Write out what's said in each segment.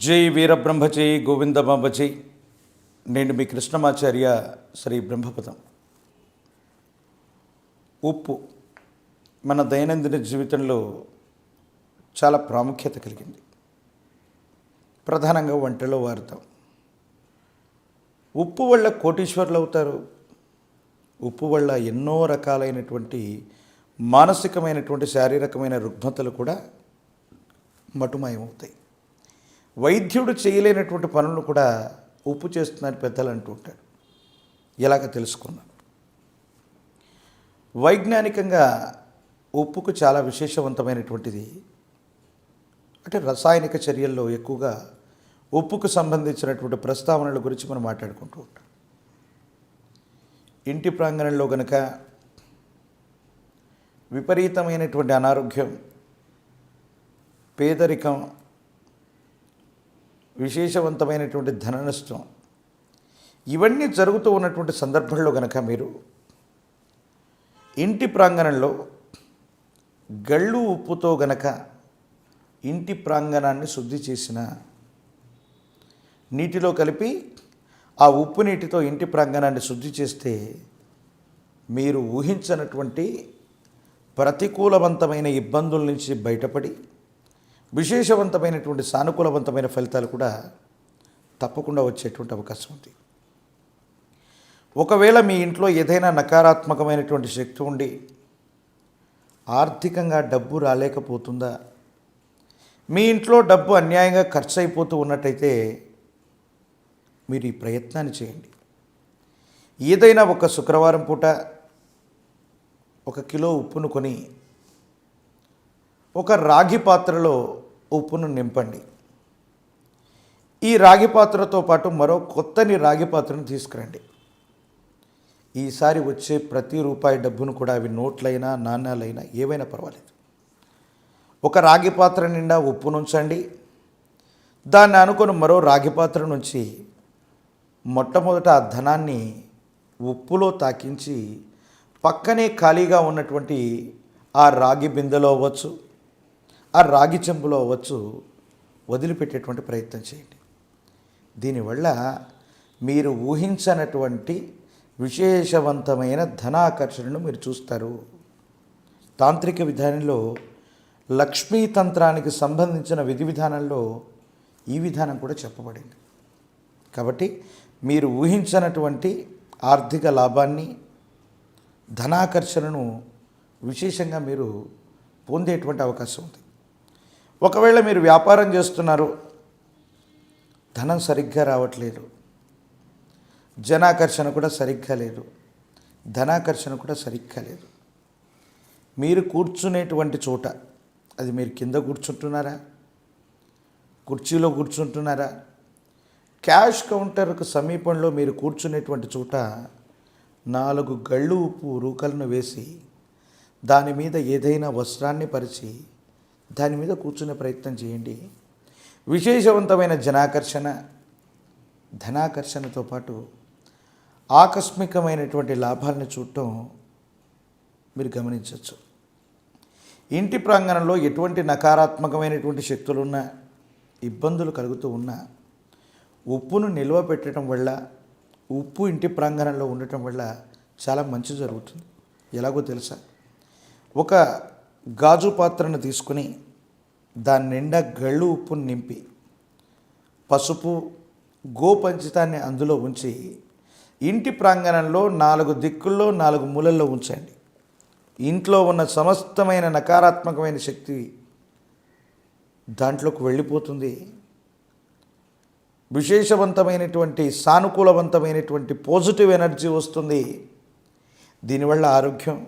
జై వీరబ్రహ్మజై గోవిందబాబజై. నేను మీ కృష్ణమాచార్య శ్రీ బ్రహ్మపదం. ఉప్పు మన దైనందిన జీవితంలో చాలా ప్రాముఖ్యత కలిగింది. ప్రధానంగా వంటలో వాడతాం. ఉప్పు వల్ల కోటీశ్వరులు అవుతారు. ఉప్పు వల్ల ఎన్నో రకాలైనటువంటి మానసికమైనటువంటి శారీరకమైన రుగ్మతలు కూడా మటుమాయమవుతాయి. వైద్యుడు చేయలేనటువంటి పనులు కూడా ఉప్పు చేస్తున్నారు పెద్దలు అంటూ ఉంటారు. ఎలాగ తెలుసుకున్నాం. వైజ్ఞానికంగా ఉప్పుకు చాలా విశేషవంతమైనటువంటిది. అంటే రసాయనిక చర్యల్లో ఎక్కువగా ఉప్పుకు సంబంధించినటువంటి ప్రస్తావనల గురించి మనం మాట్లాడుకుంటూ ఉంటాం. ఇంటి ప్రాంగణంలో గనక విపరీతమైనటువంటి అనారోగ్యం, పేదరికం, విశేషవంతమైనటువంటి ధన నష్టం ఇవన్నీ జరుగుతూ ఉన్నటువంటి సందర్భంలో గనక మీరు ఇంటి ప్రాంగణంలో గళ్ళు ఉప్పుతో గనక ఇంటి ప్రాంగణాన్ని శుద్ధి చేసిన నీటిలో కలిపి ఆ ఉప్పు నీటితో ఇంటి ప్రాంగణాన్ని శుద్ధి చేస్తే మీరు ఊహించినటువంటి ప్రతికూలవంతమైన ఇబ్బందుల నుంచి బయటపడి విశేషవంతమైనటువంటి సానుకూలవంతమైన ఫలితాలు కూడా తప్పకుండా వచ్చేటువంటి అవకాశం ఉంది. ఒకవేళ మీ ఇంట్లో ఏదైనా నకారాత్మకమైనటువంటి శక్తి ఉండి ఆర్థికంగా డబ్బు రాలేకపోతుందా, మీ ఇంట్లో డబ్బు అన్యాయంగా ఖర్చు అయిపోతూ ఉన్నట్టయితే మీరు ఈ ప్రయత్నాన్ని చేయండి. ఏదైనా ఒక శుక్రవారం పూట 1 కిలో ఉప్పును కొని ఒక రాగి పాత్రలో ఉప్పును నింపండి. ఈ రాగి పాత్రతో పాటు మరో కొత్తని రాగి పాత్రను తీసుకురండి. ఈసారి వచ్చే ప్రతి రూపాయి డబ్బును కూడా, అవి నోట్లైనా నాణ్యాలైనా ఏవైనా పర్వాలేదు, ఒక రాగి పాత్ర నిండా ఉప్పు నుంచండి. దాన్ని అనుకొని మరో రాగి పాత్ర నుంచి మొట్టమొదట ఆ ధనాన్ని ఉప్పులో తాకించి పక్కనే ఖాళీగా ఉన్నటువంటి ఆ రాగి బిందెలో అవ్వచ్చు, ఆ రాగి చెంబులో అవ్వచ్చు, వదిలిపెట్టేటువంటి ప్రయత్నం చేయండి. దీనివల్ల మీరు ఊహించనటువంటి విశేషవంతమైన ధనాకర్షణను మీరు చూస్తారు. తాంత్రిక విధానంలో లక్ష్మీ తంత్రానికి సంబంధించిన విధి విధానంలో ఈ విధానం కూడా చెప్పబడింది. కాబట్టి మీరు ఊహించనటువంటి ఆర్థిక లాభాన్ని, ధనాకర్షణను విశేషంగా మీరు పొందేటువంటి అవకాశం ఉంది. ఒకవేళ మీరు వ్యాపారం చేస్తున్నారు, ధనం సరిగ్గా రావట్లేదు, జనాకర్షణ కూడా సరిగ్గా లేదు, ధనాకర్షణ కూడా సరిగ్గా లేదు. మీరు కూర్చునేటువంటి చోట, అది మీరు కింద కూర్చుంటున్నారా, కుర్చీలో కూర్చుంటున్నారా, క్యాష్ కౌంటర్కు సమీపంలో మీరు కూర్చునేటువంటి చోట 4 గళ్ళు ఉప్పు రూకలను వేసి దాని మీద ఏదైనా వస్త్రాన్ని పరిచి దాని మీద కూర్చునే ప్రయత్నం చేయండి. విశేషవంతమైన జనాకర్షణ, ధనాకర్షణతో పాటు ఆకస్మికమైనటువంటి లాభాలను చూడటం మీరు గమనించవచ్చు. ఇంటి ప్రాంగణంలో ఎటువంటి నకారాత్మకమైనటువంటి శక్తులున్నా, ఇబ్బందులు కలుగుతూ ఉన్నా, ఉప్పును నిల్వ పెట్టడం వల్ల, ఉప్పు ఇంటి ప్రాంగణంలో ఉండటం వల్ల చాలా మంచి జరుగుతుంది. ఎలాగో తెలుసా? ఒక గాజు పాత్రను తీసుకుని దాని నిండా గళ్ళు ఉప్పును నింపి పసుపు, గోపంచితాన్ని అందులో ఉంచి ఇంటి ప్రాంగణంలో 4 దిక్కుల్లో 4 మూలల్లో ఉంచండి. ఇంట్లో ఉన్న సమస్తమైన నకారాత్మకమైన శక్తి దాంట్లోకి వెళ్ళిపోతుంది. విశేషవంతమైనటువంటి సానుకూలవంతమైనటువంటి పాజిటివ్ ఎనర్జీ వస్తుంది. దీనివల్ల ఆరోగ్యం,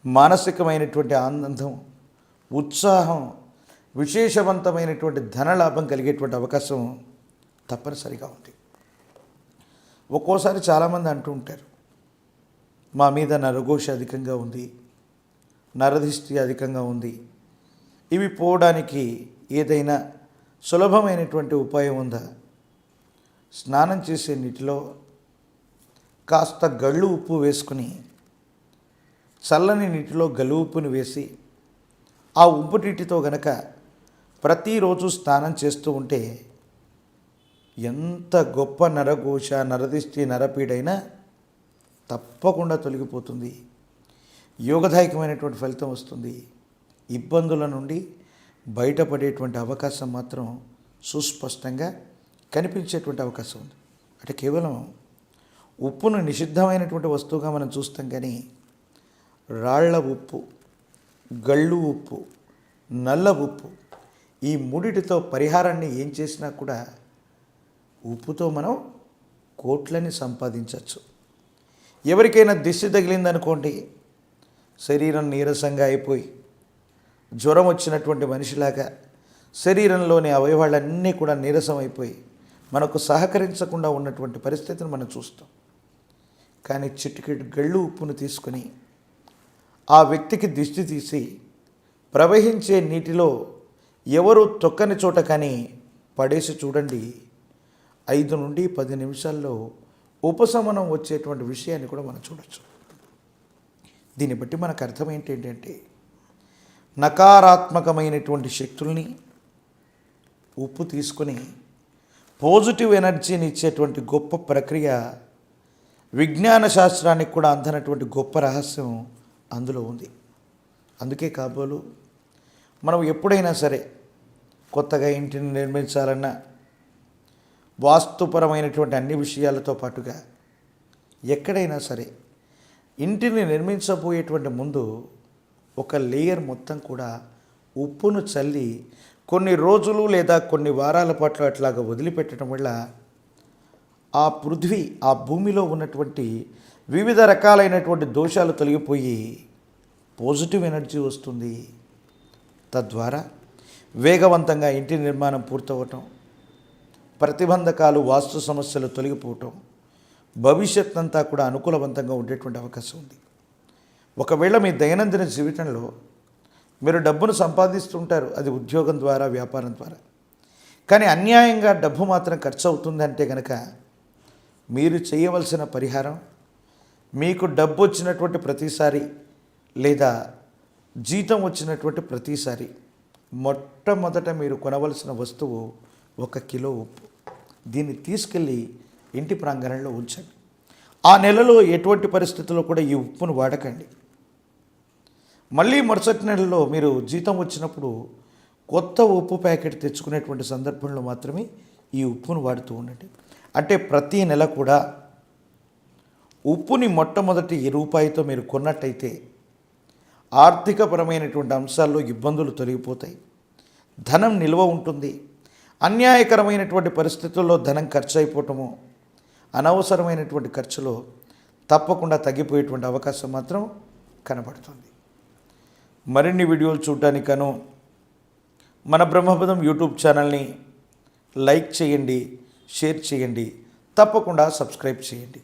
మానసికమైనటువంటి ఆనందం, ఉత్సాహం, విశేషవంతమైనటువంటి ధనలాభం కలిగేటువంటి అవకాశం తప్పనిసరిగా ఉంది. ఒక్కోసారి చాలామంది అంటూ ఉంటారు, మా మీద నరఘోష అధికంగా ఉంది, నరదిష్టి అధికంగా ఉంది, ఇవి పోవడానికి ఏదైనా సులభమైనటువంటి ఉపాయం ఉందా? స్నానం చేసే నీటిలో కాస్త గళ్ళు ఉప్పు వేసుకుని చల్లని నీటిలో గళ్ళు ఉప్పుని వేసి ఆ ఉప్పు నీటితో గనక ప్రతిరోజు స్నానం చేస్తూ ఉంటే ఎంత గొప్ప నరఘోష, నరదిష్టి, నరపీడైనా తప్పకుండా తొలగిపోతుంది. యోగదాయకమైనటువంటి ఫలితం వస్తుంది. ఇబ్బందుల నుండి బయటపడేటువంటి అవకాశం మాత్రం సుస్పష్టంగా కనిపించేటువంటి అవకాశం ఉంది. అంటే కేవలం ఉప్పును నిషిద్ధమైనటువంటి వస్తువుగా మనం చూస్తాం, కానీ రాళ్ల ఉప్పు, గళ్ళు ఉప్పు, నల్ల ఉప్పు, ఈ మూడిటితో పరిహారాన్ని ఏం చేసినా కూడా ఉప్పుతో మనం కోట్లని సంపాదించవచ్చు. ఎవరికైనా దిష్టి తగిలిందనుకోండి, శరీరం నీరసంగా అయిపోయి జ్వరం వచ్చినటువంటి మనిషిలాగా శరీరంలోని అవయవాళ్ళన్నీ కూడా నీరసం అయిపోయి మనకు సహకరించకుండా ఉన్నటువంటి పరిస్థితిని మనం చూస్తాం. కానీ చిటికెడు గళ్ళు ఉప్పును తీసుకొని ఆ వ్యక్తికి దిష్టి తీసి ప్రవహించే నీటిలో ఎవరు తొక్కని చోట కానీ పడేసి చూడండి, 5 నుండి 10 నిమిషాల్లో ఉపశమనం వచ్చేటువంటి విషయాన్ని కూడా మనం చూడొచ్చు. దీన్ని బట్టి మనకు అర్థం ఏంటంటే నకారాత్మకమైనటువంటి శక్తుల్ని ఉప్పు తీసుకొని పాజిటివ్ ఎనర్జీని ఇచ్చేటువంటి గొప్ప ప్రక్రియ, విజ్ఞాన శాస్త్రానికి కూడా అందనటువంటి గొప్ప రహస్యం అందులో ఉంది. అందుకే కాబోలు మనం ఎప్పుడైనా సరే కొత్తగా ఇంటిని నిర్మించాలన్నా వాస్తుపరమైనటువంటి అన్ని విషయాలతో పాటుగా ఎక్కడైనా సరే ఇంటిని నిర్మించబోయేటువంటి ముందు ఒక లేయర్ మొత్తం కూడా ఉప్పును చల్లి కొన్ని రోజులు లేదా కొన్ని వారాల పాటు అట్లాగా వదిలిపెట్టడం వల్ల ఆ పృథ్వీ, ఆ భూమిలో ఉన్నటువంటి వివిధ రకాలైనటువంటి దోషాలు తొలగిపోయి పాజిటివ్ ఎనర్జీ వస్తుంది. తద్వారా వేగవంతంగా ఇంటి నిర్మాణం పూర్తవటం, ప్రతిబంధకాలు, వాస్తు సమస్యలు తొలగిపోవటం, భవిష్యత్ అంతా కూడా అనుకూలవంతంగా ఉండేటువంటి అవకాశం ఉంది. ఒకవేళ మీ దైనందిన జీవితంలో మీరు డబ్బును సంపాదిస్తుంటారు, అది ఉద్యోగం ద్వారా, వ్యాపారం ద్వారా, కానీ అన్యాయంగా డబ్బు మాత్రం ఖర్చు అవుతుందంటే కనుక మీరు చేయవలసిన పరిహారం, మీకు డబ్బు వచ్చినటువంటి ప్రతిసారి లేదా జీతం వచ్చినటువంటి ప్రతిసారి మొట్టమొదట మీరు కొనవలసిన వస్తువు 1 కిలో ఉప్పు. దీన్ని తీసుకెళ్ళి ఇంటి ప్రాంగణంలో ఉంచండి. ఆ నెలలో ఎటువంటి పరిస్థితుల్లో కూడా ఈ ఉప్పును వాడకండి. మళ్ళీ మరుసటి నెలలో మీరు జీతం వచ్చినప్పుడు కొత్త ఉప్పు ప్యాకెట్ తెచ్చుకునేటువంటి సందర్భంలో మాత్రమే ఈ ఉప్పును వాడుతూ ఉండండి. అంటే ప్రతి నెల కూడా ఉప్పుని మొట్టమొదటి రూపాయితో మీరు కొన్నట్టయితే ఆర్థికపరమైనటువంటి అంశాల్లో ఇబ్బందులు తొలగిపోతాయి, ధనం నిల్వ ఉంటుంది. అన్యాయకరమైనటువంటి పరిస్థితుల్లో ధనం ఖర్చు అయిపోవటము, అనవసరమైనటువంటి ఖర్చులో తప్పకుండా తగ్గిపోయేటువంటి అవకాశం మాత్రం కనబడుతుంది. మరిన్ని వీడియోలు చూడటానికను మన బ్రహ్మపదం యూట్యూబ్ ఛానల్ని లైక్ చేయండి, షేర్ చేయండి, తప్పకుండా సబ్స్క్రైబ్ చేయండి.